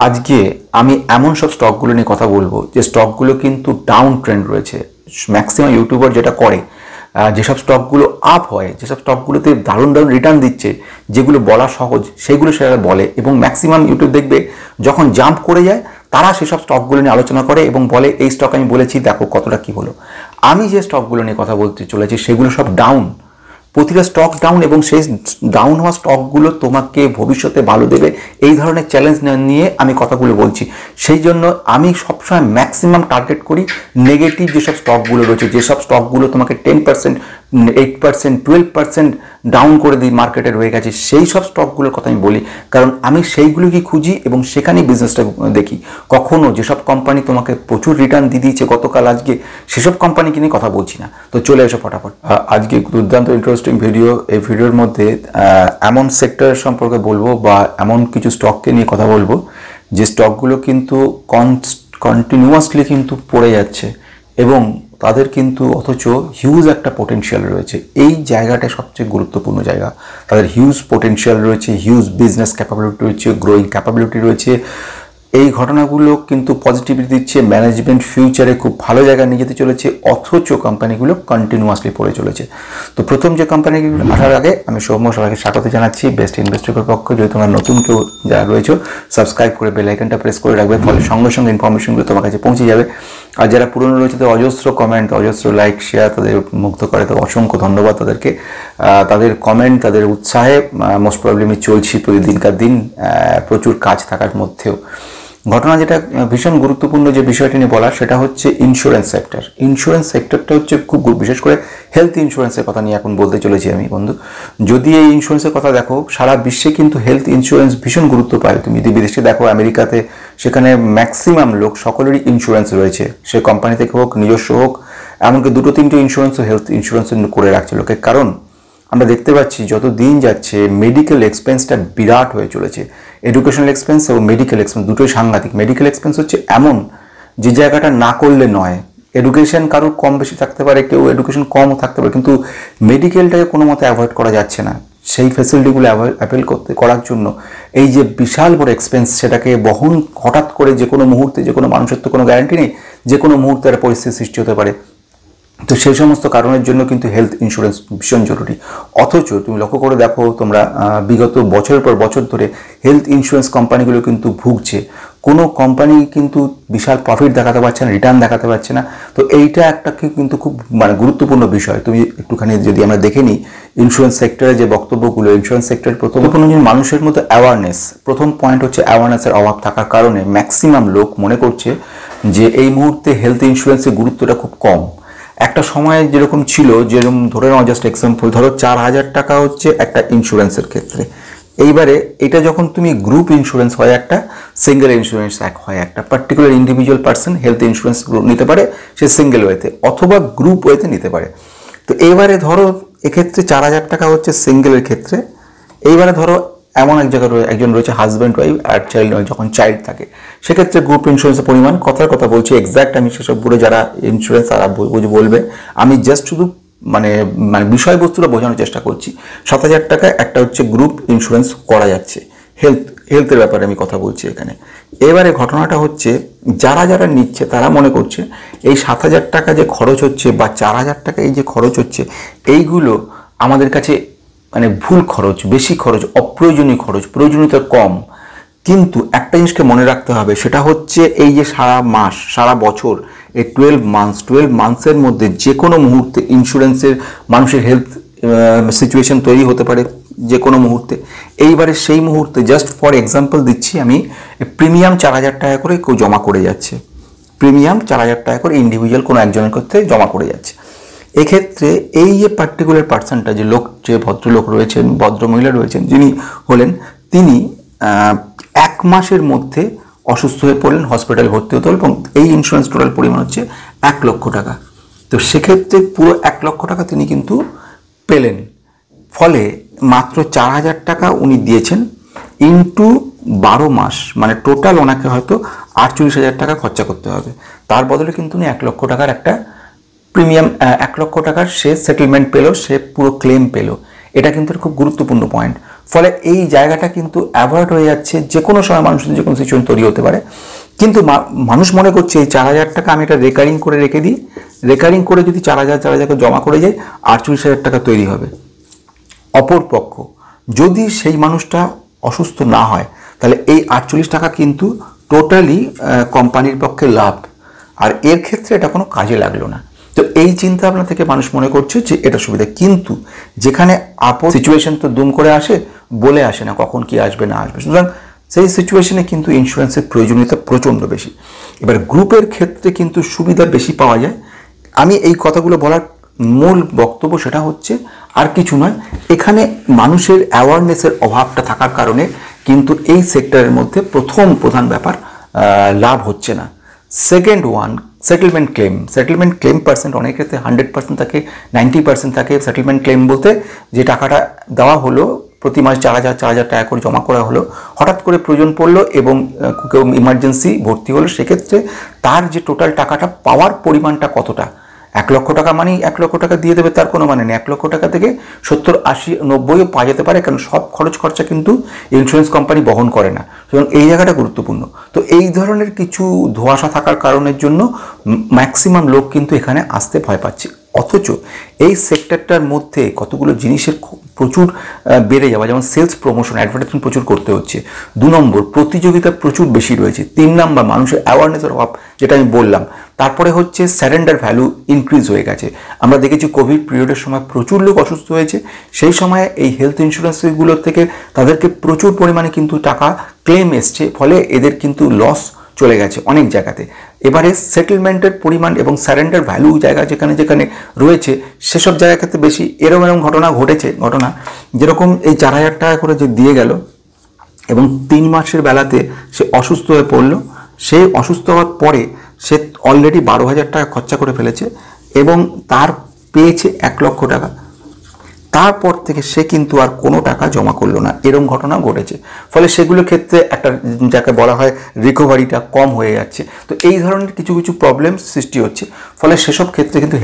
আজকে আমি এমন সব স্টকগুলো নিয়ে কথা বলবো যে স্টকগুলো কিন্তু ডাউন ট্রেন্ড রয়েছে। ম্যাক্সিমাম ইউটিউবার যেটা করে, যেসব স্টকগুলো আপ হয়, যেসব স্টকগুলোতে দারুণ দারুণ রিটার্ন দিচ্ছে, যেগুলো বলা সহজ সেগুলো সেটা বলে, এবং ম্যাক্সিমাম ইউটিউব দেখবে যখন জাম্প করে যায় তারা সেসব স্টকগুলো নিয়ে আলোচনা করে এবং বলে এই স্টক আমি বলেছি দেখো কতটা কী হলো। আমি যে স্টকগুলো নিয়ে কথা বলতে চলেছি সেগুলো সব ডাউন, প্রতিটা স্টক ডাউন, এবং সেই ডাউন হওয়া স্টকগুলো তোমাকে ভবিষ্যতে ভালো দেবে এই ধরনের চ্যালেঞ্জ নিয়ে আমি কথাগুলো বলছি। সেই জন্য আমি সবসময় ম্যাক্সিমাম টার্গেট করি নেগেটিভ যেসব স্টকগুলো রয়েছে, যেসব স্টকগুলো তোমাকে 10%, 8%, 12% ডাউন করে দিই মার্কেটে রয়ে গেছে, সেই সব স্টকগুলোর কথা আমি বলি, কারণ আমি সেইগুলোকে খুঁজি এবং সেখানেই বিজনেসটা দেখি। কখনো যেসব কোম্পানি তোমাকে প্রচুর রিটার্ন দিয়ে দিয়েছে গতকাল আজকে, সেসব কোম্পানিকে নিয়ে কথা বলছি না। তো চলে এসো ফটাফট। আজকে দুর্দান্ত ইন্টারেস্টিং ভিডিও। এই ভিডিওর মধ্যে এমন সেক্টরের সম্পর্কে বলবো বা এমন কিছু স্টককে নিয়ে কথা বলবো যে স্টকগুলো কিন্তু কন্টিনিউয়াসলি কিন্তু পড়ে যাচ্ছে এবং তাদের কিন্তু অথচ হিউজ একটা পোটেনশিয়াল রয়েছে। এই জায়গাটা সবচেয়ে গুরুত্বপূর্ণ জায়গা। তাদের হিউজ পোটেনশিয়াল রয়েছে, হিউজ বিজনেস ক্যাপাবিলিটি রয়েছে, গ্রোয়িং ক্যাপাবিলিটি রয়েছে। এই ঘটনাগুলো কিন্তু পজিটিভিটি দিচ্ছে, ম্যানেজমেন্ট ফিউচারে খুব ভালো জায়গায় নিয়ে যেতে চলেছে, অথচ কোম্পানিগুলো কন্টিনিউয়াসলি পড়ে চলেছে। তো প্রথম যে কোম্পানিগুলো আসার আগে আমি সৌম্য সবাইকে স্বাগত জানাচ্ছি বেস্ট ইনভেস্টরের পক্ষ। যদি তোমরা নতুন কেউ যারা রয়েছে সাবস্ক্রাইব করে বেল আইকনটা প্রেস করে রাখবে, ফলে সঙ্গে সঙ্গে ইনফরমেশনগুলো তোমার কাছে পৌঁছে যাবে। আর যারা পুরনো রয়েছে তাদের অজস্র কমেন্ট, অজস্র লাইক, শেয়ার তাদের মুগ্ধ করে, তো অসংখ্য ধন্যবাদ তাদেরকে। তাদের কমেন্ট, তাদের উৎসাহে মোস্ট প্রবলি আমি চলছি প্রতিদিনকার দিন প্রচুর কাজ থাকার মধ্যেও। ঘটনা যেটা ভীষণ গুরুত্বপূর্ণ যে বিষয়টি নিয়ে বলা, সেটা হচ্ছে ইন্স্যুরেন্স সেক্টর। ইন্স্যুরেন্স সেক্টরটা হচ্ছে খুব, বিশেষ করে হেলথ ইন্স্যুরেন্সের কথা নিয়ে এখন বলতে চলেছি আমি বন্ধু। যদি এই ইন্স্যুরেন্সের কথা দেখো, সারা বিশ্বে কিন্তু হেলথ ইন্স্যুরেন্স ভীষণ গুরুত্ব পায়। তুমি যদি বিদেশে দেখো, আমেরিকাতে, সেখানে ম্যাক্সিমাম লোক সকলেরই ইন্স্যুরেন্স রয়েছে, সে কোম্পানি থেকে হোক, নিজস্ব হোক, এমনকি 2-3টে ইন্স্যুরেন্সও হেলথ ইন্স্যুরেন্স করে রাখছে লোকে। কারণ আমরা দেখতে পাচ্ছি যত দিন যাচ্ছে মেডিকেল এক্সপেন্সটা বিরাট হয়ে চলেছে। এডুকেশনাল এক্সপেন্স এবং মেডিকেল এক্সপেন্স দুটোই সাংঘাতিক। মেডিকেল এক্সপেন্স হচ্ছে এমন যে জায়গাটা না করলে নয়। এডুকেশন কারোর কম বেশি থাকতে পারে, কেউ এডুকেশন কমও থাকতে পারে, কিন্তু মেডিকেলটাকে কোনো মতে অ্যাভয়েড করা যাচ্ছে না। সেই ফ্যাসিলিটিগুলো অ্যাভেল করার জন্য এই যে বিশাল বড় এক্সপেন্স, সেটাকে বহন হঠাৎ করে যে কোনো মুহূর্তে, যে কোনো মানুষের তো কোনো গ্যারান্টি নেই, যে কোনো মুহূর্তে একটা পরিস্থিতি সৃষ্টি হতে পারে। তো সেই সমস্ত কারণের জন্য কিন্তু হেলথ ইন্স্যুরেন্স ভীষণ জরুরি। অথচ তুমি লক্ষ্য করে দেখো, তোমরা বিগত বছরের পর বছর ধরে হেলথ ইন্স্যুরেন্স কোম্পানিগুলো কিন্তু ভুগছে। কোনো কোম্পানি কিন্তু বিশাল প্রফিট দেখাতে পারছে না, রিটার্ন দেখাতে পারছে না। তো এইটা একটা কিন্তু খুব গুরুত্বপূর্ণ বিষয়। তুমি একটুখানি যদি আমরা দেখে নিই ইন্স্যুরেন্স সেক্টরে যে বক্তব্যগুলো, ইন্স্যুরেন্স সেক্টরের প্রথম মানুষের মধ্যে অ্যাওয়ারনেস। প্রথম পয়েন্ট হচ্ছে অ্যাওয়ারনেসের অভাব থাকার কারণে ম্যাক্সিমাম লোক মনে করছে যে এই মুহূর্তে হেলথ ইন্স্যুরেন্সের গুরুত্বটা খুব কম। একটা সময় যেরকম ছিল, যেরকম ধরে নাও, জাস্ট এক্সাম্পল ধরো 4,000 টাকা হচ্ছে একটা ইন্স্যুরেন্সের ক্ষেত্রে। এইবারে এটা যখন তুমি গ্রুপ ইন্স্যুরেন্স হয়, একটা সিঙ্গেল ইন্স্যুরেন্স হয়, একটা particular individual person health insurance নিতে পারে, সে সিঙ্গেল ওয়েতে অথবা গ্রুপ ওয়েতে নিতে পারে। তো এইবারে ধরো এক্ষেত্রে 4,000 টাকা হচ্ছে সিঙ্গেলের ক্ষেত্রে। এইবারে ধরো এমন এক জায়গায় একজন রয়েছে হাজব্যান্ড ওয়াইফ আর চাইল্ড, যখন চাইল্ড থাকে, সেক্ষেত্রে গ্রুপ ইন্স্যুরেন্সের পরিমাণ, কথার কথা বলছি এক্স্যাক্ট, আমি সেসবগুলো যারা ইন্স্যুরেন্স তারা বলবে, আমি জাস্ট শুধু বিষয়বস্তুটা বোঝানোর চেষ্টা করছি। 7,000 টাকা একটা হচ্ছে গ্রুপ ইন্স্যুরেন্স করা যাচ্ছে। হেলথের ব্যাপারে আমি কথা বলছি এখানে। এবারে ঘটনাটা হচ্ছে যারা যারা নিচ্ছে তারা মনে করছে এই 7,000 টাকা যে খরচ হচ্ছে বা 4,000 টাকা এই যে খরচ হচ্ছে, এইগুলো আমাদের কাছে ভুল খরচ, বেশি খরচ, অপ্রয়োজনীয় খরচ, প্রয়োজনীয়তা কম। কিন্তু একটা জিনিসকে মনে রাখতে হবে, সেটা হচ্ছে এই যে সারা মাস, সারা বছর, এই 12 মান্থসের মধ্যে যে কোনো মুহূর্তে ইন্স্যুরেন্সের মানুষের হেলথ সিচুয়েশন তৈরি হতে পারে যে কোনো মুহূর্তে। এইবারে সেই মুহূর্তে জাস্ট ফর এক্সাম্পল দিচ্ছি আমি, প্রিমিয়াম 4,000 টাকা করে কেউ জমা করে যাচ্ছে, প্রিমিয়াম 4,000 টাকা করে ইন্ডিভিজুয়াল কোনো একজনের ক্ষেত্রে জমা করে যাচ্ছে। এক্ষেত্রে এই যে পার্টিকুলার পার্সনটা, যে ভদ্রলোক রয়েছেন, ভদ্রমহিলা রয়েছেন, যিনি হলেন, তিনি 1 মাসের মধ্যে অসুস্থ হয়ে পড়লেন, হসপিটালে ভর্তি হতে হল, এবং এই ইন্স্যুরেন্স টোটাল পরিমাণ হচ্ছে 1 লক্ষ টাকা। তো সেক্ষেত্রে পুরো 1 লক্ষ টাকা তিনি কিন্তু পেলেন। ফলে মাত্র 4,000 টাকা উনি দিয়েছেন ইন্টু 12 মাস, টোটাল ওনাকে হয়তো 48,000 টাকা খরচা করতে হবে। তার বদলে কিন্তু উনি 1 লক্ষ টাকার একটা প্রিমিয়াম, 1 লক্ষ টাকার সে সেটেলমেন্ট পেল, সে পুরো ক্লেম পেল। এটা কিন্তু খুব গুরুত্বপূর্ণ পয়েন্ট। ফলে এই জায়গাটা কিন্তু অ্যাভয়েড হয়ে যাচ্ছে। যে কোনো সময় মানুষের যে কোনো সিচুয়েশন তৈরি হতে পারে, কিন্তু মানুষ মনে করছে এই 4,000 টাকা আমি এটা রেকারিং করে রেখে দিই, রেকারিং করে যদি 4,000 জমা করে যাই 48,000 টাকা তৈরি হবে। অপরপক্ষ যদি সেই মানুষটা অসুস্থ না হয়, তাহলে এই 48 টাকা কিন্তু টোটালি কোম্পানির পক্ষে লাভ, আর এর ক্ষেত্রে এটা কোনো কাজে লাগলো না। তো এই চিন্তা ভাবনা থেকে মানুষ মনে করছে যে এটা সুবিধা, কিন্তু যেখানে আপদ সিচুয়েশন তো দুম করে আসে, বলে আসে না কখন কি আসবে না আসবে, সুতরাং সেই সিচুয়েশনে কিন্তু ইন্স্যুরেন্সের প্রয়োজনীয়তা প্রচণ্ড বেশি। এবার গ্রুপের ক্ষেত্রে কিন্তু সুবিধা বেশি পাওয়া যায়। আমি এই কথাগুলো বলার মূল বক্তব্য সেটা হচ্ছে আর কিছু নয়, এখানে মানুষের অ্যাওয়ারনেসের অভাবটা থাকার কারণে কিন্তু এই সেক্টরের মধ্যে প্রধান ব্যাপার লাভ হচ্ছে না। Second one, settlement claim percent অনেক ক্ষেত্রে 100% থাকে, 90% থাকে। সেটেলমেন্ট ক্লেম বলতে যে টাকাটা দেওয়া হলো, প্রতি মাস 4,000 টাকা করে জমা করা হলো, হঠাৎ করে প্রয়োজন পড়লো এবং কেউ ইমার্জেন্সি ভর্তি হলো, সেক্ষেত্রে তার যে টোটাল টাকাটা পাওয়ার পরিমাণটা কতটা, 1 লক্ষ টাকা মানেই 1 লক্ষ টাকা দিয়ে দেবে তার কোনো মানে নেই। 1 লক্ষ টাকা থেকে 70, 80, 90ও পাওয়া যেতে পারে, কারণ সব খরচ খরচা কিন্তু ইন্স্যুরেন্স কোম্পানি বহন করে না, সুতরাং এই জায়গাটা গুরুত্বপূর্ণ। তো এই ধরনের কিছু ধোঁয়াশা থাকার কারণের জন্য ম্যাক্সিমাম লোক কিন্তু এখানে আসতে ভয় পাচ্ছে। অথচ এই সেক্টরটার মধ্যে কতগুলো জিনিসের প্রচুর বেড়ে যাওয়া, যেমন সেলস প্রমোশন, অ্যাডভার্টাইজমেন্ট প্রচুর করতে হচ্ছে। 2 নম্বর, প্রতিযোগিতা প্রচুর বেশি রয়েছে। 3 নম্বর, মানুষের অ্যাওয়ারনেসের অভাব, যেটা আমি বললাম। তারপরে হচ্ছে সারেন্ডার ভ্যালু ইনক্রিজ হয়ে গেছে। আমরা দেখেছি কোভিড পিরিয়ডের সময় প্রচুর লোক অসুস্থ হয়েছে, সেই সময় এই হেলথ ইন্স্যুরেন্সগুলোর থেকে তাদেরকে প্রচুর পরিমাণে কিন্তু টাকা ক্লেম এসছে, ফলে এদের কিন্তু লস চলে গেছে অনেক জায়গাতে। এবারে সেটেলমেন্টের পরিমাণ এবং সারেন্ডার ভ্যালু জায়গা যেখানে যেখানে রয়েছে, সেসব জায়গার ক্ষেত্রে বেশি এরকম ঘটনা ঘটেছে। যেরকম এই 4,000 টাকা করে যে দিয়ে গেল এবং 3 মাসের বেলাতে সে অসুস্থ হয়ে পড়লো, সেই অসুস্থ হওয়ার পরে সে অলরেডি 12,000 টাকা খরচা করে ফেলেছে এবং তার পেয়েছে 1 লক্ষ টাকা। তারপর থেকে সে কিন্তু আর কোনো টাকা জমা করলো না, এরকম ঘটনা ঘটেছে। ফলে সেগুলোর ক্ষেত্রে একটা যাকে বলা হয় রিকভারিটা কম হয়ে যাচ্ছে। তো এই ধরনের কিছু কিছু প্রবলেম সৃষ্টি হচ্ছে, ফলে সেসব ক্ষেত্রে কিন্তু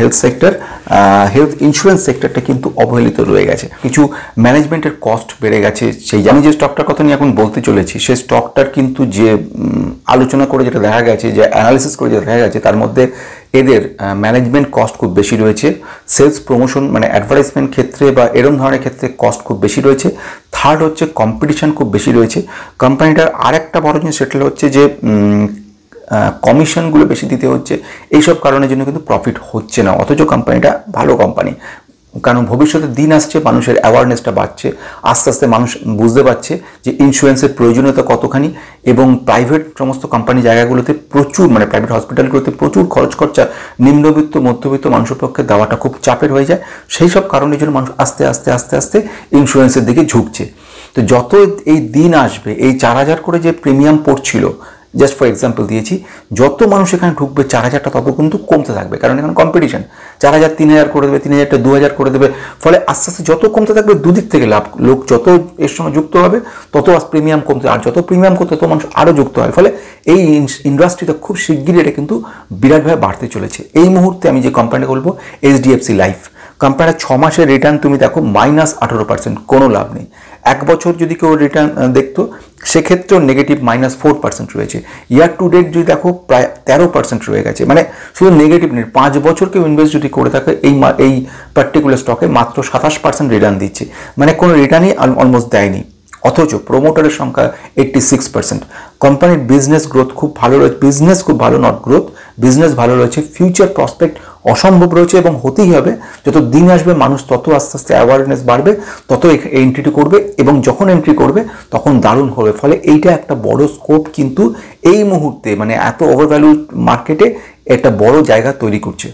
হেলথ ইন্স্যুরেন্স সেক্টরটা কিন্তু অবহেলিত রয়ে গেছে। কিছু ম্যানেজমেন্টের কস্ট বেড়ে গেছে। আমি যে স্টকটার কথা নিয়ে এখন বলতে চলেছি, সেই স্টকটার কিন্তু যে আলোচনা করে যেটা দেখা গেছে, যে অ্যানালিসিস করে যেটা দেখা গেছে, তার মধ্যে এদের ম্যানেজমেন্ট কস্ট খুব বেশি রয়েছে। সেলস প্রমোশন মানে অ্যাডভার্টাইজমেন্ট ক্ষেত্রে বা এরম ধরনের ক্ষেত্রে কস্ট খুব বেশি রয়েছে। থার্ড হচ্ছে কম্পিটিশন খুব বেশি রয়েছে। কোম্পানিটার আরেকটা বড় জিনিস সেটা হচ্ছে যে কমিশনগুলো বেশি দিতে হচ্ছে। এইসব কারণের জন্য কিন্তু প্রফিট হচ্ছে না, অথচ কোম্পানিটা ভালো কোম্পানি। কারণ ভবিষ্যতে দিন আসছে, মানুষের অ্যাওয়ারনেসটা বাড়ছে, আস্তে আস্তে মানুষ বুঝতে পারছে যে ইন্স্যুরেন্সের প্রয়োজনীয়তা কতখানি, এবং প্রাইভেট সমস্ত কোম্পানি জায়গাগুলোতে প্রচুর মানে প্রাইভেট হসপিটালগুলোতে প্রচুর খরচা নিম্নবিত্ত মধ্যবিত্ত মানুষের পক্ষে দেওয়াটা খুব চাপের হয়ে যায়। সেই সব কারণের জন্য মানুষ আস্তে আস্তে আস্তে আস্তে ইন্স্যুরেন্সের দিকে ঝুঁকছে। তো যত এই দিন আসবে, এই 4,000 করে যে প্রিমিয়াম পড়ছিল, জাস্ট ফর এক্সাম্পল দিয়েছি, যত মানুষ এখানে ঢুকবে 4,000টা তত কিন্তু কমতে থাকবে, কারণ এখানে কম্পিটিশন। 4,000 3,000 করে দেবে, 3,000টা 2,000 করে দেবে, ফলে আস্তে আস্তে যত কমতে থাকবে দুদিক থেকে লাভ। লোক যত এর সঙ্গে যুক্ত হবে তত প্রিমিয়াম কমতে, আর যত প্রিমিয়াম করতে তত মানুষ আরও যুক্ত হয়। ফলে এই ইন্ডাস্ট্রিটা খুব শিগগিরই এটা কিন্তু বিরাটভাবে বাড়তে চলেছে। এই মুহূর্তে আমি যে কোম্পানিটা বলবো, HDFC লাইফ কোম্পানিটা 6 মাসের রিটার্ন তুমি দেখো -18%, কোনো লাভ নেই। 1 বছর যদি কেউ রিটার্ন দেখতো, সেক্ষেত্রেও নেগেটিভ -4% রয়েছে। ইয়ার টু ডেট যদি দেখো প্রায় 13% রয়ে গেছে, মানে শুধু নেগেটিভ নেই। 5 বছর কেউ ইনভেস্ট যদি করে থাকে এই পার্টিকুলার স্টকে, মাত্র 27% রিটার্ন দিচ্ছে, মানে কোনো রিটার্নই অলমোস্ট দেয়নি। অথচ প্রোমোটারের সংখ্যা 86%। কোম্পানির বিজনেস গ্রোথ খুব ভালো রয়েছে, বিজনেস খুব ভালো, নট গ্রোথ, বিজনেস ভালো রয়েছে, ফিউচার প্রসপেক্ট অসম্ভব রয়েছে এবং হতেই হবে। যত দিন আসবে মানুষ তত আস্তে আস্তে অ্যাওয়ারনেস বাড়বে, তত এন্ট্রিটি করবে, এবং যখন এন্ট্রি করবে তখন দারুণ হবে। ফলে এইটা একটা বড় স্কোপ কিন্তু এই মুহূর্তে, মানে এত ওভারভ্যালু মার্কেটে একটা বড় জায়গা তৈরি করছে।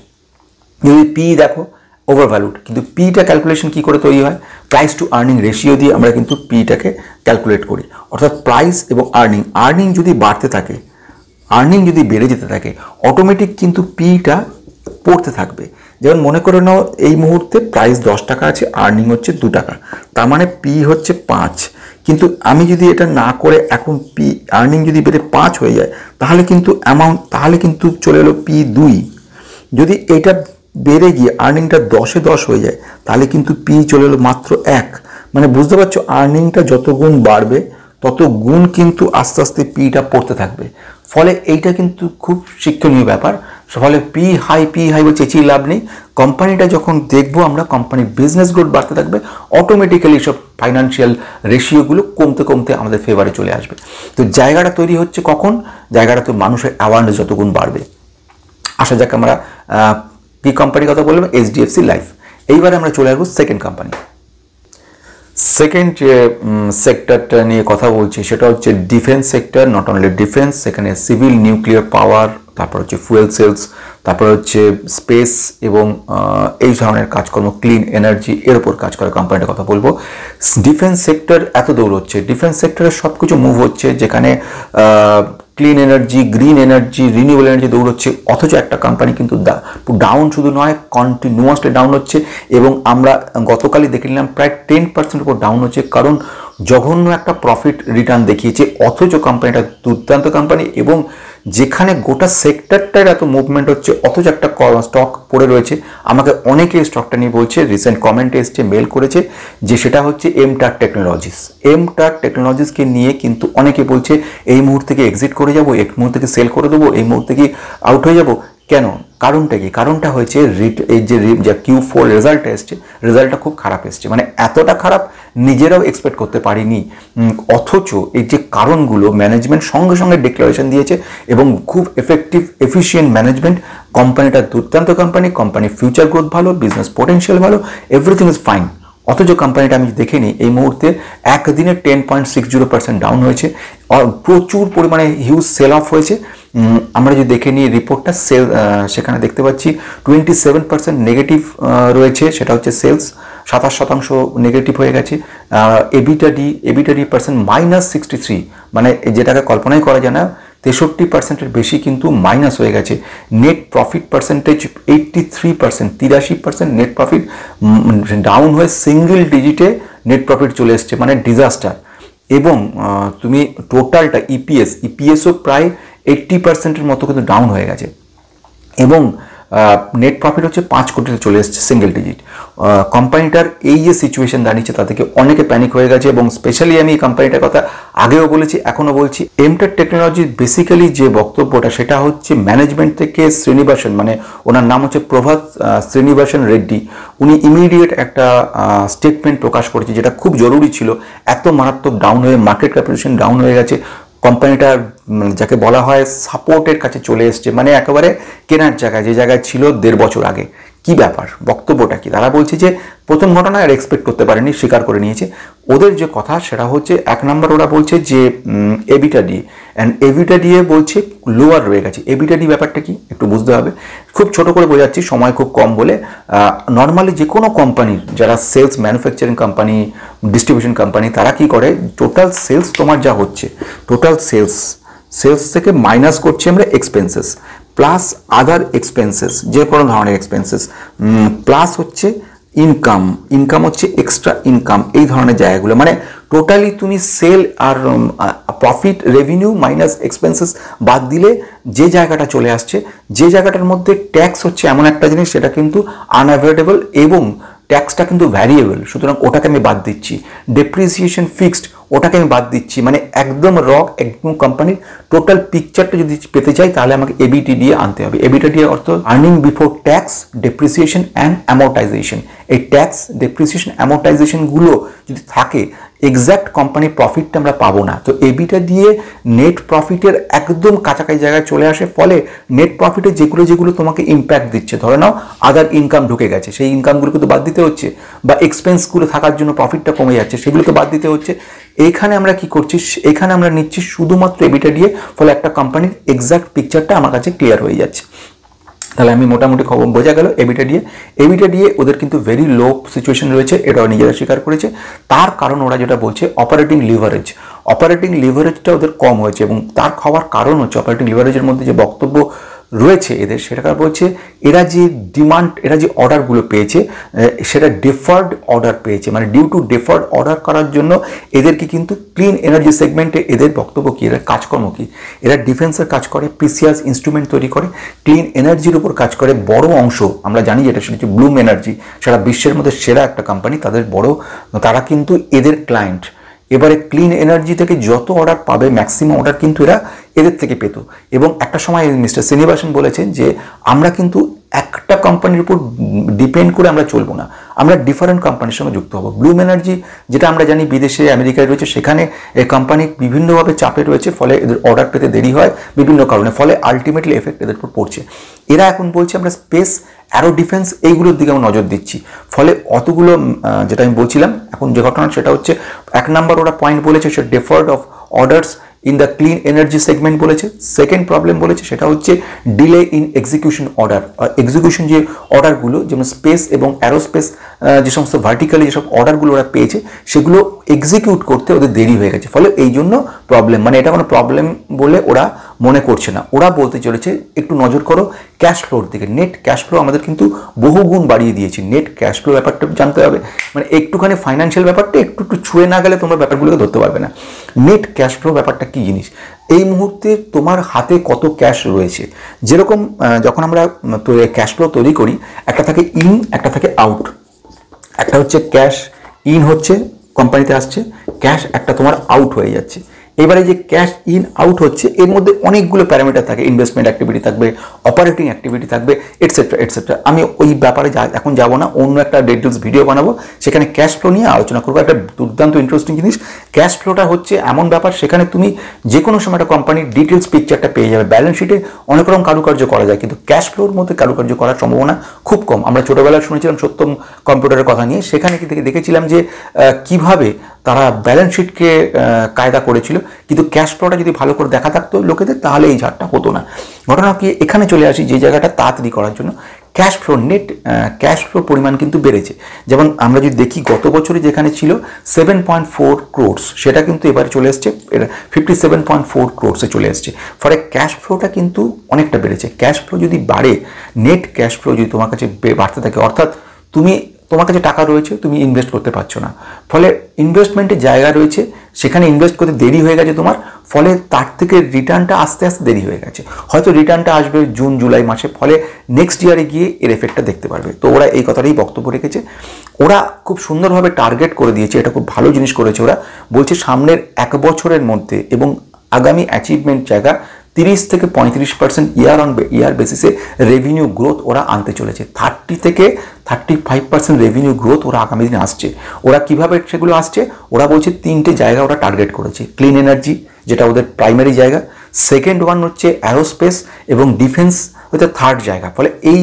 যদি পি দেখো ওভারভ্যালুড, কিন্তু পিটা ক্যালকুলেশন কী করে তৈরি হয়? প্রাইস টু আর্নিং রেশিও দিয়ে আমরা কিন্তু পিটাকে ক্যালকুলেট করি। অর্থাৎ প্রাইস এবং আর্নিং যদি বাড়তে থাকে, আর্নিং যদি বেড়ে যেতে থাকে, অটোমেটিক কিন্তু পিটা পড়তে থাকবে। যেমন মনে করে নাও এই মুহূর্তে প্রাইস 10 টাকা আছে, আর্নিং হচ্ছে 2 টাকা, তার মানে পি হচ্ছে 5। কিন্তু আমি যদি এটা না করে এখন পি আর্নিং যদি বেড়ে 5 হয়ে যায়, তাহলে কিন্তু চলে এলো পি 2। যদি এটা বেড়ে গিয়ে আর্নিংটা 10-এ 10 হয়ে যায়, তাহলে কিন্তু পি চলে এলো মাত্র 1। মানে বুঝতে পারছো, আর্নিংটা যত গুণ বাড়বে তত গুণ কিন্তু আস্তে আস্তে পিটা পড়তে থাকবে। ফলে এইটা কিন্তু খুব শিক্ষণীয় ব্যাপার। ফলে পি হাই বলে চেঁচিয়ে লাভ নেই। কোম্পানিটা যখন দেখবো আমরা কোম্পানির বিজনেস গ্রোথ বাড়তে থাকবে, অটোমেটিক্যালি সব ফাইন্যান্সিয়াল রেশিওগুলো কমতে কমতে আমাদের ফেভারে চলে আসবে। তো জায়গাটা তৈরি হচ্ছে কখন? জায়গাটা তো মানুষের অ্যাওয়ারনেস যত গুণ বাড়বে। আসা যাক, আমরা কি কোম্পানির কথা বললাম? HDFC life. এইবারে আমরা চলে আসবো সেকেন্ড কোম্পানি। সেকেন্ড যে সেক্টরটা নিয়ে কথা বলছি সেটা হচ্ছে defence sector. Not only defence, সেখানে সিভিল, নিউক্লিয়ার পাওয়ার, তারপর হচ্ছে ফুয়েল সেলস, তারপর হচ্ছে স্পেস এবং এই ধরনের কাজকর্ম, ক্লিন এনার্জি, এর উপর কাজ করে কোম্পানিটার কথা বলবো। ডিফেন্স সেক্টর এত দৌড় হচ্ছে, ডিফেন্স সেক্টরে সব কিছু মুভ হচ্ছে, যেখানে clean energy, green energy, renewable energy দৌড়চ্ছে, অথচ একটা কোম্পানি কিন্তু ডাউন শুধু নয়, কন্টিনিউয়াসলি ডাউন হচ্ছে। এবং আমরা গতকালই দেখে নিলাম প্রায় 10% উপর ডাউন হচ্ছে, কারণ জঘন্য একটা প্রফিট রিটার্ন দেখিয়েছে। অথচ কোম্পানিটা দুর্দান্ত কোম্পানি, এবং যেখানে গোটা সেক্টরটার এত মুভমেন্ট হচ্ছে অথচ একটা স্টক পড়ে রয়েছে। আমাকে অনেকে স্টকটা নিয়ে বলছে, রিসেন্ট কমেন্টে এসছে, মেল করেছে, যে সেটা হচ্ছে এমটার টেকনোলজিস। এমটার টেকনোলজিসকে নিয়ে কিন্তু অনেকে বলছে এই মুহূর্তে কি এক্সিট করে যাবো, এই মুহূর্তে কি সেল করে দেবো, এই মুহূর্তে কি আউট হয়ে যাবো। কেন? কারণটা কি? কারণটা হয়েছে এই যে Q4 রেজাল্টটা এসছে, রেজাল্টটা খুব খারাপ এসছে, মানে এতটা খারাপ নিজেরাও এক্সপেক্ট করতে পারিনি। অথচ এই যে কারণগুলো ম্যানেজমেন্ট সঙ্গে সঙ্গে ডিক্লারেশন দিয়েছে, এবং খুব এফেক্টিভ এফিশিয়েন্ট ম্যানেজমেন্ট। কোম্পানিটা দুর্দান্ত কোম্পানি, কোম্পানির ফিউচার গ্রোথ ভালো, বিজনেস পোটেনশিয়াল ভালো, এভরিথিং ইজ ফাইন। অথচ কোম্পানিটা আমি দেখে নিই এই মুহূর্তে একদিনে 10.60% ডাউন হয়েছে, প্রচুর পরিমাণে হিউজ সেল অফ হয়েছে। আমরা যদি দেখে নিই রিপোর্টটা, সেখানে দেখতে পাচ্ছি 27% নেগেটিভ রয়েছে, সেটা হচ্ছে সেলস 27% নেগেটিভ হয়ে গেছে। এবিটা ডি পার্সেন্ট -63, মানে যেটাকে কল্পনাই করা যায় না, 63%-এর বেশি কিন্তু মাইনাস হয়ে গেছে। Net profit percentage 83%, 83% net profit down হয়ে সিঙ্গেল ডিজিটে নেট প্রফিট চলে এসছে, মানে ডিজাস্টার। এবং তুমি টোটালটা ইপিএসও প্রায় 80%-এর মতো কিন্তু ডাউন হয়ে গেছে, এবং নেট প্রফিট হচ্ছে 5 কোটিতে চলে এসছে, সিঙ্গেল ডিজিট। কোম্পানিটার এই যে সিচুয়েশন দাঁড়িয়েছে তা থেকে অনেকে প্যানিক হয়ে গেছে, এবং স্পেশালি আমি এই কোম্পানিটার কথা আগেও বলেছি, এখনও বলছি। এমটার টেকনোলজির বেসিক্যালি যে বক্তব্যটা সেটা হচ্ছে ম্যানেজমেন্ট থেকে শ্রীনিবাসন, মানে ওনার নাম হচ্ছে প্রভাত শ্রীনিবাসন রেড্ডি, উনি ইমিডিয়েট একটা স্টেটমেন্ট প্রকাশ করেছে, যেটা খুব জরুরি ছিল। এত মারাত্মক ডাউন হয়ে মার্কেট ক্যাপিটালাইজেশন ডাউন হয়ে গেছে, কোম্পানিটা যাকে বলা হয় সাপোর্টের কাছে চলে এসছে, মানে একেবারে কেনার জায়গায়, যে জায়গায় ছিল 1.5 বছর আগে। কি ব্যাপার? বক্তব্যটা কি? তারা বলছে যে প্রথম ঘটনা আর এক্সপেক্ট করতে পারেনি, স্বীকার করে নিয়েছে। ওদের যে কথা সেটা হচ্ছে, 1 নম্বর ওরা বলছে যে এবিটা দিয়ে বলছে লোয়ার রয়ে গেছে। এবিটা ডি ব্যাপারটা কি একটু বুঝতে হবে, খুব ছোট করে বোঝাচ্ছি, সময় খুব কম বলে। নর্মালি যে কোনো কোম্পানির যারা sales, manufacturing company, distribution company, তারা কি করে, টোটাল সেলস তোমার যা হচ্ছে, টোটাল সেলস থেকে মাইনাস করছি আমরা এক্সপেন্সেস, প্লাস আদার এক্সপেন্সেস, যে কোনো ধরনের এক্সপেন্সেস, প্লাস হচ্ছে ইনকাম হচ্ছে এক্সট্রা ইনকাম, এই ধরনের জায়গাগুলো, মানে টোটালি তুমি সেল আর প্রফিট, রেভিনিউ মাইনাস এক্সপেন্সেস বাদ দিলে যে জায়গাটা চলে আসছে, যে জায়গাটার মধ্যে ট্যাক্স হচ্ছে এমন একটা জিনিস সেটা কিন্তু আনঅ্যাভয়েডেবল, এবং ট্যাক্সটা কিন্তু ভ্যারিয়েবল, সুতরাং ওটাকে আমি বাদ দিচ্ছি। ডেপ্রিসিয়েশন ফিক্সড, ওটাকে আমি বাদ দিচ্ছি। মানে একদম একদম কোম্পানির টোটাল পিকচারটা যদি পেতে চাই তাহলে আমাকে এবিটি দিয়ে আনতে হবে। এবিটি দিয়ে অর্থ earning before tax, depreciation and amortisation. এই ট্যাক্স, ডেপ্রিসিয়েশন, অ্যামোর্টাইজেশনগুলো যদি থাকে, এক্স্যাক্ট কোম্পানির প্রফিটটা আমরা পাবো না। তো এবিটা দিয়ে নেট প্রফিটের একদম কাছাকাছি জায়গায় চলে আসে, ফলে নেট প্রফিটে যেগুলো তোমাকে ইম্প্যাক্ট দিচ্ছে, ধরে নাও আদার ইনকাম ঢুকে গেছে, সেই ইনকামগুলোকে তো বাদ দিতে হচ্ছে, বা এক্সপেন্সগুলো থাকার জন্য প্রফিটটা কমে যাচ্ছে, সেগুলোকে বাদ দিতে হচ্ছে। এইখানে আমরা কি করছি, এখানে আমরা নিচ্ছি শুধুমাত্র এবিটা দিয়ে, ফলে একটা কোম্পানির এক্স্যাক্ট পিকচারটা আমার কাছে ক্লিয়ার হয়ে যাচ্ছে। তাহলে আমি মোটামুটি খবর বোঝা গেল এবিটা দিয়ে ওদের কিন্তু ভেরি লো সিচুয়েশন রয়েছে, এটাও নিজেরা স্বীকার করেছে। তার কারণ ওরা যেটা বলছে অপারেটিং লিভারেজটা ওদের কম হয়েছে, এবং তার খাওয়ার কারণ হচ্ছে অপারেটিং লিভারেজের মধ্যে যে বক্তব্য রয়েছে এদের, সেটা বলছে এরা যে ডিমান্ড, এরা যে অর্ডারগুলো পেয়েছে সেটা ডিফার্ড অর্ডার পেয়েছে, মানে ডিউ টু ডিফার্ড অর্ডার করার জন্য এদেরকে কিন্তু ক্লিন এনার্জি সেগমেন্টে এদের বক্তব্য কী, এরা কাজকর্ম কী, এরা ডিফেন্সের কাজ করে, প্রিসিয়াস ইনস্ট্রুমেন্ট তৈরি করে, ক্লিন এনার্জির উপর কাজ করে। বড় অংশ আমরা জানি যেটা সেটা হচ্ছে ব্লুম এনার্জি, সারা বিশ্বের মধ্যে সেরা একটা কোম্পানি, তারা কিন্তু এদের ক্লায়েন্ট। এবারে ক্লিন এনার্জি থেকে যত অর্ডার পাবে ম্যাক্সিমাম অর্ডার কিন্তু এরা এদের থেকে পেত। এবং একটা সময় মিস্টার শ্রীনিবাসন বলেছেন যে আমরা কিন্তু একটা কোম্পানির উপর ডিপেন্ড করে আমরা চলবো না, আমরা ডিফারেন্ট কোম্পানির সঙ্গে যুক্ত হবো। ব্লুম এনার্জি যেটা আমরা জানি বিদেশে আমেরিকায় রয়েছে, সেখানে এই কোম্পানি বিভিন্নভাবে চাপে রয়েছে, ফলে এদের অর্ডার পেতে দেরি হয় বিভিন্ন কারণে, ফলে আলটিমেটলি এফেক্ট এদের উপর পড়ছে। এরা এখন বলছে আমরা স্পেস, অ্যারো ডিফেন্স এইগুলোর দিকে আমরা নজর দিচ্ছি, ফলে অতগুলো যেটা আমি বলছিলাম এখন যে ঘটনা সেটা হচ্ছে 1 নম্বর ওরা পয়েন্ট বলেছে সেটা deferred of orders in the clean energy segment বলেছে। সেকেন্ড প্রবলেম বলেছে সেটা হচ্ছে delay in execution order, execution যে অর্ডারগুলো যেমন স্পেস এবং অ্যারোস্পেস যে সমস্ত ভার্টিক্যালি যেসব অর্ডারগুলো ওরা পেয়েছে সেগুলো এক্সিকিউট করতে ওদের দেরি হয়ে গেছে, ফলে এই জন্য প্রবলেম, মানে এটা কোনো প্রবলেম বলে ওরা মনে করছে না। ওরা বলতে চলেছে একটু নজর করো ক্যাশ ফ্লোর দিকে, নেট ক্যাশ ফ্লো আমাদের কিন্তু বহুগুণ বাড়িয়ে দিয়েছি। নেট ক্যাশ ফ্লো ব্যাপারটা জানতে হবে, মানে একটুখানি ফাইন্যান্সিয়াল ব্যাপারটা একটু ছুঁয়ে না গেলে তোমরা ব্যাপারগুলোকে ধরতে পারবে না। নেট ক্যাশ ফ্লো ব্যাপারটা কী জিনিস, এই মুহূর্তে তোমার হাতে কত ক্যাশ রয়েছে। যেরকম যখন আমরা ক্যাশ ফ্লো তৈরি করি, একটা থাকে ইন, একটা থাকে আউট। একটা হচ্ছে ক্যাশ ইন হচ্ছে কোম্পানিতে আসছে, ক্যাশ একটা তোমার আউট হয়ে যাচ্ছে। এবারে যে ক্যাশ ইন আউট হচ্ছে এর মধ্যে অনেকগুলো প্যারামিটার থাকে, ইনভেস্টমেন্ট অ্যাক্টিভিটি থাকবে, অপারেটিং অ্যাক্টিভিটি থাকবে, এটসেট্রা এটসেট্রা। আমি ওই ব্যাপারে এখন যাব না, অন্য একটা ডিটেলস ভিডিও বানাবো, সেখানে ক্যাশ ফ্লো নিয়ে আলোচনা করবো। একটা দুর্দান্ত ইন্টারেস্টিং জিনিস ক্যাশ ফ্লোটা হচ্ছে এমন ব্যাপার, সেখানে তুমি যে কোনো সময় একটা কোম্পানির ডিটেলস পিকচারটা পেয়ে যাবে। ব্যালেন্স শিটে অনেক রকম কারুকার্য করা যায়, কিন্তু ক্যাশ ফ্লোর মধ্যে কারুকার্য করার সম্ভাবনা খুব কম। আমরা ছোটোবেলায় শুনেছিলাম সত্যম কম্পিউটারের কথা নিয়ে, সেখানে থেকে দেখেছিলাম যে কিভাবে তারা ব্যালেন্স শিটকে কায়দা করেছিল, কিন্তু ক্যাশ ফ্লোটা যদি ভালো করে দেখা থাকতো লোকেদের, তাহলে এই ঝাড়টা হতো না। ঘটনা কি, এখানে চলে আসি যে জায়গাটা তাড়াতাড়ি করার জন্য cash flow, net cash floor পরিমাণ কিন্তু বেড়েছে। যেমন আমরা যদি দেখি গত বছরে যেখানে ছিল 7.4 crores, সেটা কিন্তু এবারে চলে এসছে 57.4 crores-এ চলে এসছে। ফলে ক্যাশ ফ্লোটা কিন্তু অনেকটা বেড়েছে। ক্যাশ ফ্লো যদি বাড়ে, নেট ক্যাশ ফ্লো যদি তোমার কাছে বাড়তে থাকে, অর্থাৎ তোমার কাছে টাকা রয়েছে, তুমি ইনভেস্ট করতে পারছো না, ফলে ইনভেস্টমেন্টের জায়গা রয়েছে, সেখানে ইনভেস্ট করতে দেরি হয়ে গেছে তোমার, ফলে তার থেকে রিটার্নটা আস্তে আস্তে দেরি হয়ে গেছে। হয়তো রিটার্নটা আসবে জুন জুলাই মাসে, ফলে নেক্সট ইয়ারে গিয়ে এর এফেক্টটা দেখতে পারবে। তো ওরা এই কথাটাই বক্তব্য রেখেছে। ওরা খুব সুন্দরভাবে টার্গেট করে দিয়েছে, এটা খুব ভালো জিনিস করেছে। ওরা বলছে সামনের 1 বছরের মধ্যে এবং আগামী অ্যাচিভমেন্ট জায়গা 30 থেকে 35% ইয়ার বেসিসে রেভিনিউ গ্রোথ ওরা আনতে চলেছে। 30 থেকে 35% রেভিনিউ গ্রোথ ওরা আগামী দিনে আসছে। ওরা কিভাবে সেগুলো আসছে, ওরা বলছে 3টে জায়গা ওরা টার্গেট করেছে। ক্লিন এনার্জি, যেটা ওদের প্রাইমারি জায়গা, সেকেন্ড ওয়ান হচ্ছে অ্যারোস্পেস, এবং ডিফেন্স হচ্ছে থার্ড জায়গা। ফলে এই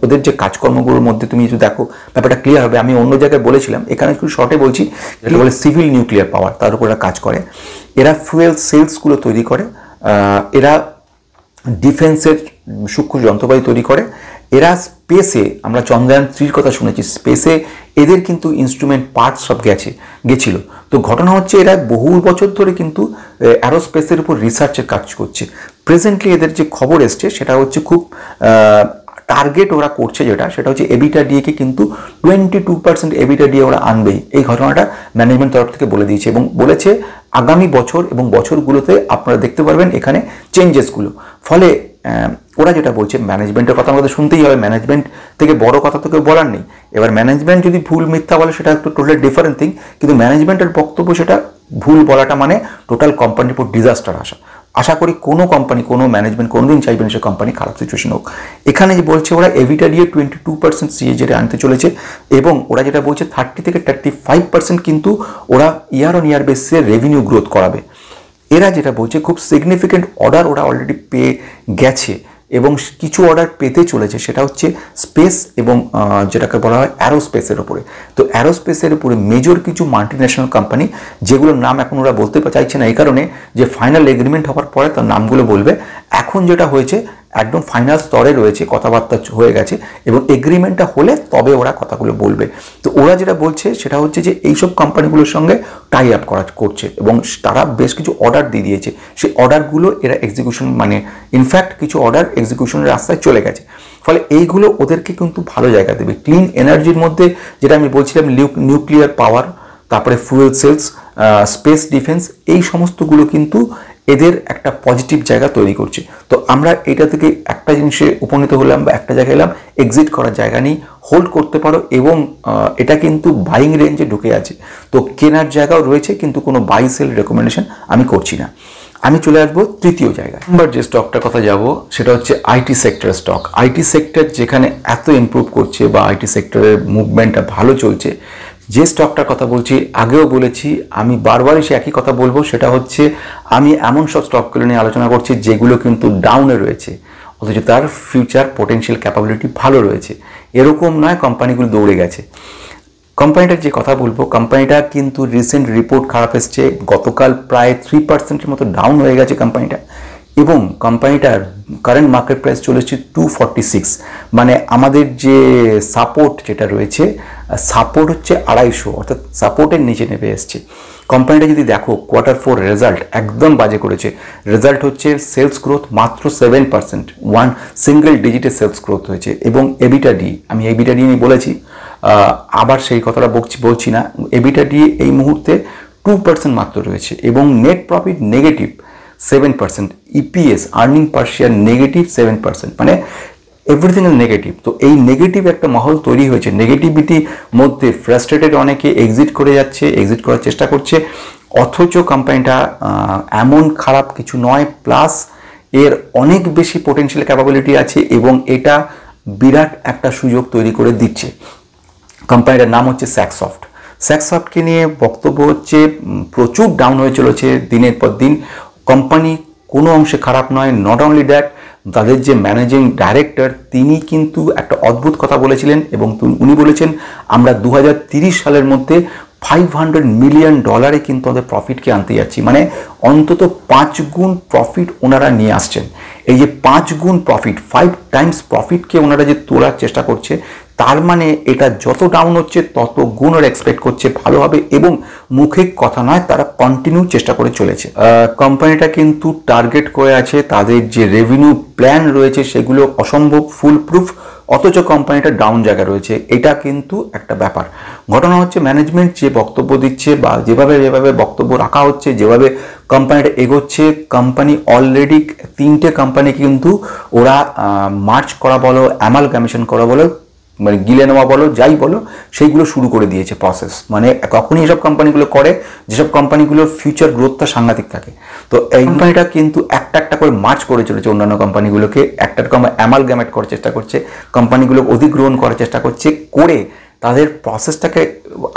ওদের যে কাজকর্মগুলোর মধ্যে তুমি যদি দেখো ব্যাপারটা ক্লিয়ার হবে। আমি অন্য জায়গায় বলেছিলাম, এখানে একটু শর্টে বলছি, যেটা বলে সিভিল নিউক্লিয়ার পাওয়ার, তার উপর এরা কাজ করে। এরা ফুয়েল সেলসগুলো তৈরি করে, এরা ডিফেন্সের সূক্ষ্ম যন্ত্রপাতি তৈরি করে। এরা স্পেসে, আমরা চন্দ্রায়ন 3 কথা শুনেছি, স্পেসে এদের কিন্তু ইনস্ট্রুমেন্ট পার্টস সব গেছিল। তো ঘটনা হচ্ছে এরা বহু বছর ধরে কিন্তু অ্যারোস্পেসের উপর রিসার্চের কাজ করছে। প্রেজেন্টলি এদের যে খবর এসছে সেটা হচ্ছে খুব টার্গেট ওরা করছে, সেটা হচ্ছে এবিটা ডিএকে কিন্তু 22% এবিটা ডিএ ওরা আনবেই। এই ঘটনাটা ম্যানেজমেন্ট তরফ থেকে বলে দিয়েছে এবং বলেছে আগামী বছর এবং বছরগুলোতে আপনারা দেখতে পারবেন এখানে চেঞ্জেসগুলো। ফলে ওরা যেটা বলছে, ম্যানেজমেন্টের কথা আমাদের শুনতেই হবে, ম্যানেজমেন্ট থেকে বড় কথা তো কেউ বলার নেই। এবার ম্যানেজমেন্ট যদি ভুল মিথ্যা বলে সেটা একটু টোটালি ডিফারেন্ট থিং, কিন্তু ম্যানেজমেন্টের বক্তব্য সেটা ভুল বলাটা মানে টোটাল কোম্পানির উপর ডিজাস্টার আসা। আশা করি কোনো কোম্পানি, কোনো ম্যানেজমেন্ট কোনোদিন চাইবে না সে কোম্পানি খারাপ সিচুয়েশন হোক। এখানে যে বলছে ওরা এবিটা দিয়ে 22% সিএজের আনতে চলেছে, এবং ওরা যেটা বলছে 30 থেকে 35% কিন্তু ওরা ইয়ার অন ইয়ার বেসিসে রেভিনিউ গ্রোথ করাবে। এরা যেটা বলছে খুব সিগনিফিকেন্ট অর্ডার ওরা অলরেডি পেয়ে গেছে এবং কিছু অর্ডার পেতে চলেছে, সেটা হচ্ছে স্পেস এবং যেটাকে বলা হয় অ্যারোস্পেসের উপরে। তো অ্যারোস্পেসের উপরে মেজর কিছু মাল্টিন্যাশনাল কোম্পানি, যেগুলোর নাম এখন ওরা বলতে চাইছে না, এই কারণে যে ফাইনাল এগ্রিমেন্ট হওয়ার পরে তার নামগুলো বলবে। এখন যেটা হয়েছে একদম ফাইনাল স্তরে রয়েছে, কথাবার্তা হয়ে গেছে এবং এগ্রিমেন্টটা হলে তবে ওরা কথাগুলো বলবে। তো ওরা যেটা বলছে সেটা হচ্ছে যে এইসব কোম্পানিগুলোর সঙ্গে টাই আপ করছে এবং তারা বেশ কিছু অর্ডার দিয়ে দিয়েছে, সেই অর্ডারগুলো এরা এক্সিকিউশন মানে ইনফ্যাক্ট কিছু অর্ডার এক্সিকিউশনের রাস্তায় চলে গেছে। ফলে এইগুলো ওদেরকে কিন্তু ভালো জায়গা দেবে। ক্লিন এনার্জির মধ্যে যেটা আমি বলছিলাম, নিউক্লিয়ার পাওয়ার, তারপরে ফুয়েল সেলস, স্পেস ডিফেন্স, এই সমস্তগুলো কিন্তু এদের একটা পজিটিভ জায়গা তৈরি করছে। তো আমরা এটা থেকে একটা জিনিসে উপনীত হলাম বা একটা জায়গায় এলাম, এক্সিট করার জায়গা নেই, হোল্ড করতে পারো এবং এটা কিন্তু বাইং রেঞ্জে ঢুকে আছে, তো কেনার জায়গাও রয়েছে, কিন্তু কোনো বাই সেল রেকমেন্ডেশন আমি করছি না। আমি চলে আসবো তৃতীয় জায়গায়। এবার যে স্টকটার কথা যাব সেটা হচ্ছে আইটি সেক্টরের স্টক। আইটি সেক্টর যেখানে এত ইমপ্রুভ করছে বা আইটি সেক্টরের মুভমেন্টটা ভালো চলছে, যে স্টকটার কথা বলছি আগেও বলেছি, আমি বারবারই সে একই কথা বলবো, সেটা হচ্ছে আমি এমন সব স্টকগুলো নিয়ে আলোচনা করছি যেগুলো কিন্তু ডাউনে রয়েছে অথচ তার ফিউচার পোটেনশিয়াল ক্যাপাবিলিটি ভালো রয়েছে। এরকম নয় কোম্পানিগুলো দৌড়ে গেছে। কোম্পানিটার যে কথা বলবো, কোম্পানিটা কিন্তু রিসেন্ট রিপোর্ট খারাপ এসছে, গতকাল প্রায় 3% মতো ডাউন হয়ে গেছে কোম্পানিটা, এবং কোম্পানিটার কারেন্ট মার্কেট প্রাইস চলেছে 246, মানে আমাদের যে সাপোর্ট যেটা রয়েছে, সাপোর্ট হচ্ছে 250, অর্থাৎ সাপোর্টের নিচে নেমে এসছে। কোম্পানিটা যদি দেখো Q4 রেজাল্ট একদম বাজে করেছে। রেজাল্ট হচ্ছে সেলস গ্রোথ মাত্র 7%, ওয়ান সিঙ্গেল ডিজিটের সেলস গ্রোথ হয়েছে, এবং এবিটাডি, আমি এবিটাডি নিয়ে বলেছি, আবার সেই কথাটা বলছি না, এবিটাডি এই মুহূর্তে 2% মাত্র রয়েছে এবং net profit negative 7%, EPS earning পার শেয়ার নেগেটিভ 7%, মানে এভরিথিং ইজ নেগেটিভ। তো এই নেগেটিভ একটা মহল তৈরি হয়েছে, নেগেটিভিটির মধ্যে ফ্রাস্ট্রেটেড অনেকে এক্সিট করে যাচ্ছে, এক্সিট করার চেষ্টা করছে, অথচ কোম্পানিটা এমন খারাপ কিছু নয়, প্লাস এর অনেক বেশি পোটেনশিয়াল ক্যাপাবিলিটি আছে এবং এটা বিরাট একটা সুযোগ তৈরি করে দিচ্ছে। কোম্পানিটার নাম হচ্ছে স্যাকসফট। স্যাকসফটকে নিয়ে বক্তব্য হচ্ছে প্রচুর ডাউন হয়ে চলেছে দিনের পর দিন। কোম্পানি কোনো অংশে খারাপ নয়, নট অনলি দ্যাট, তাদের যে ম্যানেজিং ডাইরেক্টর তিনি কিন্তু একটা অদ্ভুত কথা বলেছিলেন এবং উনি বলেছেন আমরা 2030 সালের মধ্যে $500 মিলিয়ন কিন্তু ওদের প্রফিটকে আনতে যাচ্ছি, মানে অন্তত 5 গুণ প্রফিট ওনারা নিয়ে আসছেন। এই যে 5 গুণ প্রফিট, 5 টাইমস প্রফিটকে ওনারা যে তোলার চেষ্টা করছে, তার মানে এটা যত ডাউন হচ্ছে তত গুণ ওরা এক্সপেক্ট করছে ভালো হবে, এবং মুখে কথা নয়, তারা কন্টিনিউ চেষ্টা করে চলেছে। কোম্পানিটা কিন্তু টার্গেট করে আছে, তাদের যে রেভিনিউ প্ল্যান রয়েছে সেগুলো অসম্ভব ফুল প্রুফ, অথচ কোম্পানিটা ডাউন জায়গা রয়েছে। এটা কিন্তু একটা ব্যাপার। ঘটনা হচ্ছে ম্যানেজমেন্ট যে বক্তব্য দিচ্ছে বা যেভাবে বক্তব্য রাখা হচ্ছে, যেভাবে কোম্পানিটা এগোচ্ছে, কোম্পানি অলরেডি 3টে কোম্পানি কিন্তু ওরা মার্চ করা বলো, অ্যামালগামেশন করা বলো, মানে গিলে নেওয়া বলো, যাই বলো, সেইগুলো শুরু করে দিয়েছে প্রসেস। মানে কখনই এসব কোম্পানিগুলো করে যেসব কোম্পানিগুলোর ফিউচার গ্রোথটা সাংঘাতিক থাকে। তো এই কোম্পানিটা কিন্তু একটা একটা করে মার্চ করে চলেছে অন্যান্য কোম্পানিগুলোকে, একটা অ্যামালগামেট করার চেষ্টা করছে, কোম্পানিগুলো অধিগ্রহণ করার চেষ্টা করছে, করে তাদের প্রসেসটাকে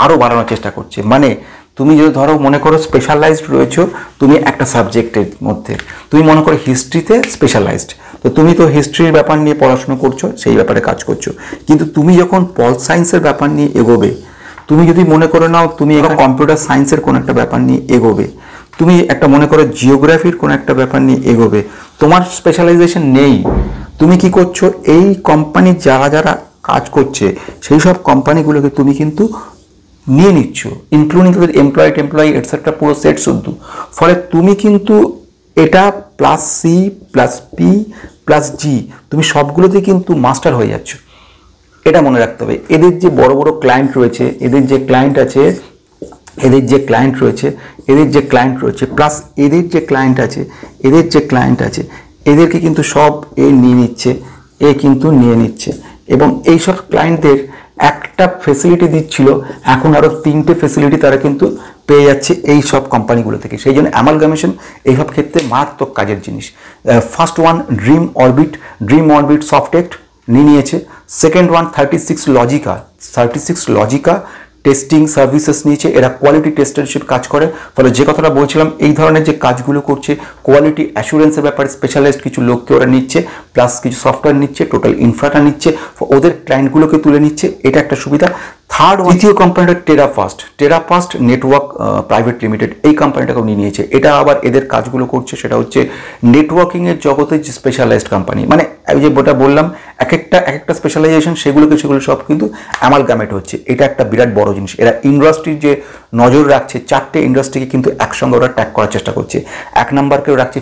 আরও বাড়ানোর চেষ্টা করছে। মানে তুমি যদি ধরো মনে করো স্পেশালাইজড রয়েছো তুমি একটা সাবজেক্টের মধ্যে, তুমি মনে করো হিস্ট্রিতে স্পেশালাইজড, তো তুমি তো হিস্ট্রির ব্যাপার নিয়ে পড়াশোনা করছো, সেই ব্যাপারে কাজ করছো, কিন্তু তুমি যখন পল সায়েন্সের ব্যাপার নিয়ে এগোবে, তুমি যদি মনে করে নাও তুমি এখন কম্পিউটার সায়েন্সের কোনো একটা ব্যাপার নিয়ে এগোবে, তুমি একটা মনে করো জিওগ্রাফির কোনো একটা ব্যাপার নিয়ে এগোবে, তোমার স্পেশালাইজেশন নেই, তুমি কি করছো, এই কোম্পানির যারা যারা কাজ করছে সেই সব কোম্পানিগুলোকে তুমি কিন্তু নিয়ে নিচ্ছ, ইনক্লুডিং তাদের এমপ্লয়ি এটসেট্রা, পুরো সেট শুদ্ধ। ফলে তুমি কিন্তু এটা plus C plus P plus G, তুমি সবগুলোতে কিন্তু মাস্টার হয়ে যাচ্ছ। এটা মনে রাখতে হবে। এদের যে বড় বড় ক্লায়েন্ট রয়েছে, এদের যে ক্লায়েন্ট রয়েছে প্লাস এদের যে ক্লায়েন্ট আছে, এদেরকে কিন্তু সব নিয়ে নিচ্ছে, এবং এইসব ক্লায়েন্টদের একটা ফেসিলিটি দিচ্ছিল, এখন আরও 3টে ফেসিলিটি তারা কিন্তু পেয়ে যাচ্ছে এই সব কোম্পানিগুলো থেকে। সেই জন্য অ্যামালগামেশন এইসব ক্ষেত্রে মারাত্মক কাজের জিনিস। ফার্স্ট ওয়ান ড্রিম অরবিট সফটেক্ট নিয়েছে। সেকেন্ড ওয়ান 36 লজিকা টেস্টিং সার্ভিসেস নিয়েছে, এরা কোয়ালিটি টেস্টারশিপ কাজ করে। ফলে যে কথাটা বলছিলাম, এই ধরনের যে কাজগুলো করছে, কোয়ালিটি অ্যাসুরেন্সের ব্যাপারে স্পেশালিস্ট কিছু লোককে ওরা নিচ্ছে, প্লাস কিছু সফটওয়্যার নিচ্ছে, টোটাল ইনফ্রাটা নিচ্ছে, ওদের ক্লায়েন্টগুলোকে তুলে নিচ্ছে, এটা একটা সুবিধা। থার্ড তৃতীয় কোম্পানিটা টেরাফাস্ট নেটওয়ার্ক প্রাইভেট লিমিটেড, এই কোম্পানিটাকে উনি নিয়েছে। এটা আবার এদের কাজগুলো করছে সেটা হচ্ছে নেটওয়ার্কিংয়ের জগতে যে স্পেশালাইজড কোম্পানি, মানে আমি যে যেটা বললাম এক একটা স্পেশালাইজেশন সেগুলো সব কিন্তু অ্যামালগামেট হচ্ছে। এটা একটা বিরাট বড় জিনিস। এরা ইন্ডাস্ট্রির যে নজর রাখছে, 4টে ইন্ডাস্ট্রিকে কিন্তু একসঙ্গে ওরা ট্যাগ করার চেষ্টা করছে। 1 নম্বরকেও রাখছে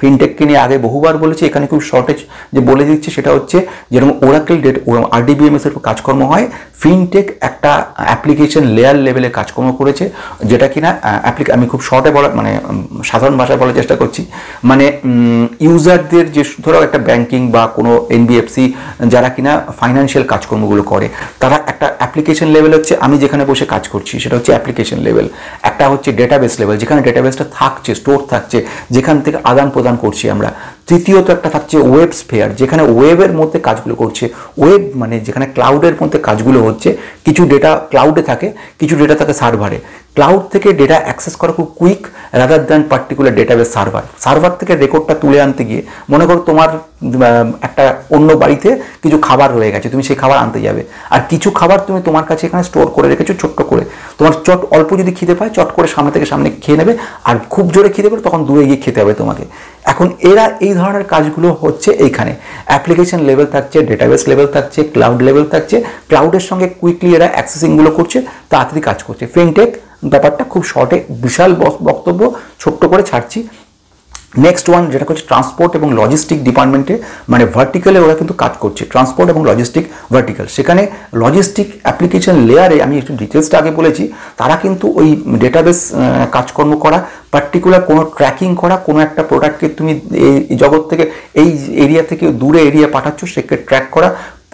ফিনটেককে নিয়ে আগে বহুবার বলেছি, এখানে খুব শর্টেজ যে বলে দিচ্ছে সেটা হচ্ছে যেরকম ওরাকেল ওরকম RDBMS এর কাজকর্ম হয়, ফিনটেক একটা অ্যাপ্লিকেশন লেয়ার লেভেলে কাজকর্ম করেছে, যেটা কিনা আমি খুব শর্টে বলা মানে সাধারণ ভাষায় বলার চেষ্টা করছি। মানে ইউজারদের যে ধরো একটা ব্যাংকিং বা কোনো NBFC যারা কিনা ফাইন্যান্সিয়াল কাজকর্মগুলো করে, তারা একটা অ্যাপ্লিকেশন লেভেল হচ্ছে আমি যেখানে বসে কাজ করছি সেটা হচ্ছে অ্যাপ্লিকেশন লেভেল, একটা হচ্ছে ডেটাবেস লেভেল যেখানে ডেটাবেসটা থাকছে, স্টোর থাকছে, যেখান থেকে আদান প্রদান করছি আমরা। তৃতীয়ত একটা থাকছে ওয়েব স্ফিয়ার, যেখানে ওয়েবের মধ্যে কাজগুলো করছে। ওয়েব মানে যেখানে ক্লাউডের মধ্যে কাজগুলো হচ্ছে, কিছু ডেটা ক্লাউডে থাকে, কিছু ডেটা থাকে সার্ভারে। ক্লাউড থেকে ডেটা অ্যাক্সেস করা খুব quick rather than particular database server থেকে রেকর্ডটা তুলে আনতে গিয়ে মনে করো তোমার একটা অন্য বাড়িতে কিছু খাবার রয়ে গেছে, তুমি সেই খাবার আনতে যাবে, আর কিছু খাবার তুমি তোমার কাছে এখানে স্টোর করে রেখেছো ছোট্ট করে। তোমার অল্প যদি খিদে পায় চট করে সামনে থেকে সামনে খেয়ে নেবে, আর খুব জোরে খিদে পেলে তখন দূরে গিয়ে খেতে হবে তোমাকে। এখন এরা এই ধরনের কাজগুলো হচ্ছে এইখানে। অ্যাপ্লিকেশন লেভেল থাকছে, ডেটাবেস লেভেল থাকছে, ক্লাউড লেভেল থাকছে, ক্লাউডের সঙ্গে কুইকলি এরা অ্যাক্সেসিংগুলো করছে, তাড়াতাড়ি কাজ করছে। ফিনটেক ব্যাপারটা খুব শর্টে বিশাল বক্তব্য ছোট্ট করে ছাড়ছি। নেক্সট ওয়ান যেটা হচ্ছে ট্রান্সপোর্ট এবং লজিস্টিক ডিপার্টমেন্টে, মানে ভার্টিক্যালে ওরা কিন্তু কাজ করছে, ট্রান্সপোর্ট এবং লজিস্টিক ভার্টিক্যাল। সেখানে লজিস্টিক অ্যাপ্লিকেশন লেয়ারে আমি একটু ডিটেলসটা আগে বলেছি, তারা কিন্তু ওই ডেটাবেস কাজকর্ম করা, পার্টিকুলার কোনো ট্র্যাকিং করা, কোনো একটা প্রোডাক্টকে তুমি এই জগৎ থেকে এই এরিয়া থেকে দূরে এরিয়া পাঠাচ্ছ, সেকে ট্র্যাক করা,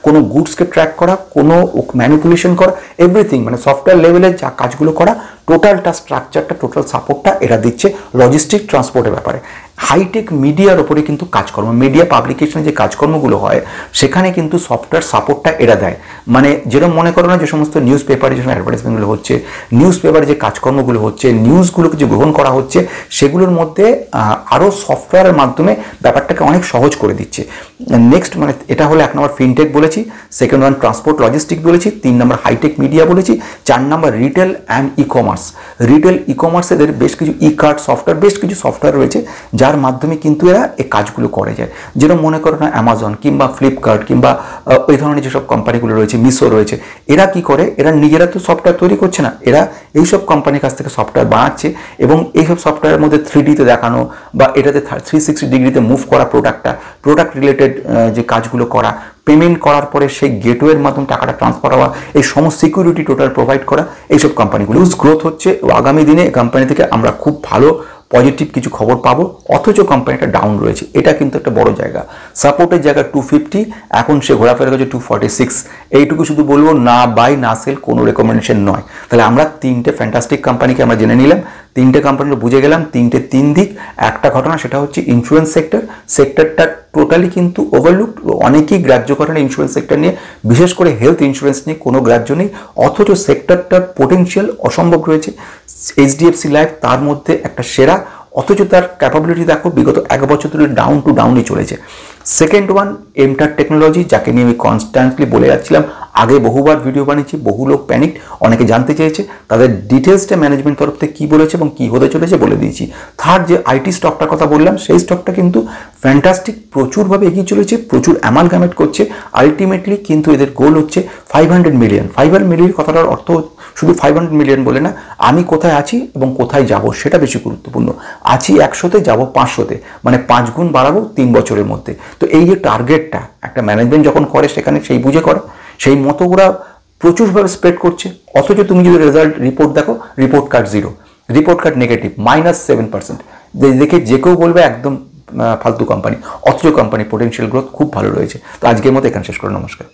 কোনো গুডসকে ট্র্যাক করা, কোনো ম্যানিপুলেশন করা, এভরিথিং মানে সফটওয়্যার লেভেলে যা কাজগুলো করা, টোটালটা স্ট্রাকচারটা, টোটাল সাপোর্টটা এরা দিচ্ছে লজিস্টিক ট্রান্সপোর্টের ব্যাপারে। হাইটেক মিডিয়ার ওপরে কিন্তু কাজকর্ম, মিডিয়া পাবলিকেশনে যে কাজকর্মগুলো হয় সেখানে কিন্তু সফটওয়্যার সাপোর্টটা এরা দেয়। মানে যেরকম মনে করো না যে সমস্ত নিউজ পেপারে যে সময় অ্যাডভার্টাইজমেন্টগুলো হচ্ছে, নিউজ পেপারে যে কাজকর্মগুলো হচ্ছে, নিউজগুলোকে যে গ্রহণ করা হচ্ছে, সেগুলোর মধ্যে আরও সফটওয়্যারের মাধ্যমে ব্যাপারটাকে অনেক সহজ করে দিচ্ছে। নেক্সট মানে এটা হলো 1 নম্বর ফিনটেক বলেছি, সেকেন্ড ওয়ান ট্রান্সপোর্ট লজিস্টিক বলেছি, 3 নম্বর হাইটেক মিডিয়া বলেছি, 4 number retail and e commerce. Retail e commerce এদের বেশ কিছু কার্ড সফটওয়্যার, বেশ কিছু সফটওয়্যার রয়েছে যার মাধ্যমে কিন্তু এরা এই কাজগুলো করে যায়। যেরকম মনে করো না অ্যামাজন কিংবা ফ্লিপকার্ট কিংবা ওই ধরনের যেসব কোম্পানিগুলো রয়েছে, মিশো রয়েছে, এরা কি করে, এরা নিজেরা তো সফটওয়্যার তৈরি করছে না, এরা এইসব কোম্পানির কাছ থেকে সফটওয়্যার বানাচ্ছে এবং এইসব সফটওয়্যারের মধ্যে 3Dতে দেখানো বা এটাতে 360 ডিগ্রিতে মুভ করা প্রোডাক্ট রিলেটেড যে কাজগুলো করা, পেমেন্ট করার পরে সেই গেটওয়ের মাধ্যমে টাকাটা ট্রান্সফার হওয়া, এই সমস্ত সিকিউরিটি টোটাল প্রোভাইড করা, এইসব কোম্পানিগুলো গ্রোথ হচ্ছে। আগামী দিনে কোম্পানি থেকে আমরা খুব ভালো পজিটিভ কিছু খবর পাবো, অথচ কোম্পানিটা ডাউন রয়েছে, এটা কিন্তু একটা বড় জায়গা। সাপোর্টের জায়গা 250, এখন সে ঘোরাফেরা করছে 246। এইটুকু শুধু বলবো, না বাই না সেল, কোনো রেকমেন্ডেশন নয়। তাহলে আমরা 3টে ফ্যান্টাস্টিক কোম্পানিকে আমরা জেনে নিলাম, 3টে কোম্পানিকে বুঝে গেলাম, 3 দিক। একটা ঘটনা সেটা হচ্ছে ইন্স্যুরেন্স সেক্টরটা টোটালি কিন্তু ওভারলুকড, অনেকেই গ্রাহ্য করেন ইন্স্যুরেন্স সেক্টর নিয়ে, বিশেষ করে হেলথ ইন্স্যুরেন্স নিয়ে কোনো গ্রাহ্য নেই, অথচ সেক্টরটার পোটেনশিয়াল অসম্ভব রয়েছে। HDFC লাইফ তার মধ্যে একটা সেরা, অথচ তার ক্যাপাবিলিটি দেখো বিগত 1 বছর ধরে ডাউনই চলেছে। সেকেন্ড ওয়ান এমটার টেকনোলজি, যাকে নিয়ে আমি কনস্ট্যান্টলি বলে যাচ্ছিলাম, আগে বহুবার ভিডিও বানিয়েছি, বহু লোক প্যানিক, অনেকে জানতে চেয়েছে, তাদের ডিটেলসটা ম্যানেজমেন্ট তরফ থেকে কী বলেছে এবং কী হতে চলেছে বলে দিয়েছি। থার্ড যে IT স্টকটার কথা বললাম, সেই স্টকটা কিন্তু ফ্যান্টাস্টিক, প্রচুরভাবে এগিয়ে চলেছে, প্রচুর অ্যামালগামেট করছে। আলটিমেটলি কিন্তু এদের গোল হচ্ছে 500 মিলিয়ন। 500 মিলিয়ন কথাটার অর্থ শুধু 500 মিলিয়ন বলে না, আমি কোথায় আছি এবং কোথায় যাব সেটা বেশি গুরুত্বপূর্ণ। আছি 100-তে, যাব 500-তে, মানে 5 গুণ বাড়াবো 3 বছরের মধ্যে। তো এই যে টার্গেটটা একটা ম্যানেজমেন্ট যখন করে, সেখানে সেই বুঝে করে, সেই মতো ওরা প্রচুরভাবে স্প্রেড করছে। অথচ তুমি যদি রেজাল্ট রিপোর্ট দেখো, report card zero, report card negative, -7%। দেখে যে কেউ বলবে একদম ফালতু কোম্পানি, অথচ কোম্পানি পোটেনশিয়াল গ্রোথ খুব ভালো রয়েছে। তো আজকের মতো এখানে শেষ করো, নমস্কার।